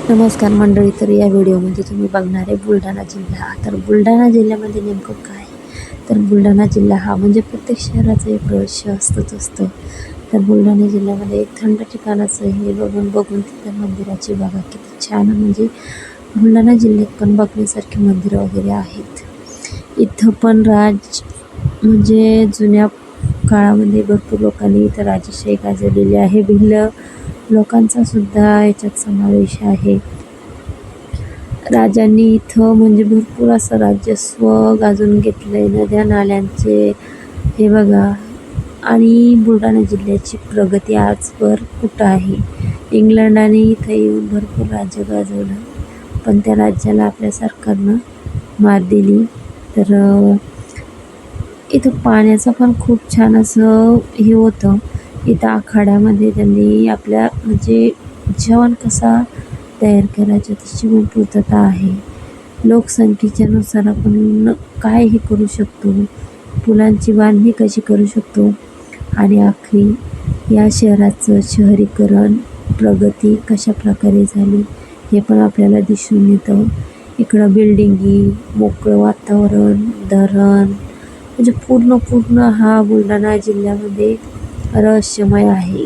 नमस्कार मंडळी. तर या व्हिडिओमध्ये तुम्ही बघणार आहे बुलढाणा जिल्हा. तर बुलढाणा जिल्ह्यामध्ये नेमकं काय, तर बुलढाणा जिल्हा हा म्हणजे प्रत्येक शहराचं एक रहस्य असतं. तर बुलढाणा जिल्ह्यामध्ये एक थंड ठिकाणाचं हे बघून तिथं मंदिराची बघा किती छान, म्हणजे बुलढाणा जिल्ह्यात पण बघण्यासारखी मंदिरं वगैरे आहेत. इथं पण म्हणजे जुन्या काळामध्ये भरपूर लोकांनी इथं राजेशाही गाजवलेली आहे. भिल्ल लोकांचा सुद्धा याच्यात समावेश आहे. राजांनी इथं म्हणजे भरपूर असं राजस्व गाजून घेतलंय, नद्या नाल्यांचे हे बघा. आणि बुलढाणा जिल्ह्याची प्रगती आजवर कुठं आहे. इंग्लंडाने इथं येऊन भरपूर राज्य गाजवलं, पण त्या राज्याला आपल्या सरकारनं मात दिली. तर इथं पाण्याचं पण खूप छान असं हे होतं. इथं आखाड्यामध्ये त्यांनी आपल्या म्हणजे जेवण कसा तयार करायचं त्याची पण पूर्तता आहे. लोकसंख्येच्या नुसार आपण कायही करू शकतो, पुलांची बांधणी कशी करू शकतो, आणि आखरी या शहराचं शहरीकरण प्रगती कशा प्रकारे झाली हे पण आपल्याला दिसून येतं. इकडं बिल्डिंगी, मोकळं वातावरण, धरण, म्हणजे पूर्ण हा बुलढाणा जिल्ह्यामध्ये रहस्यमय आहे.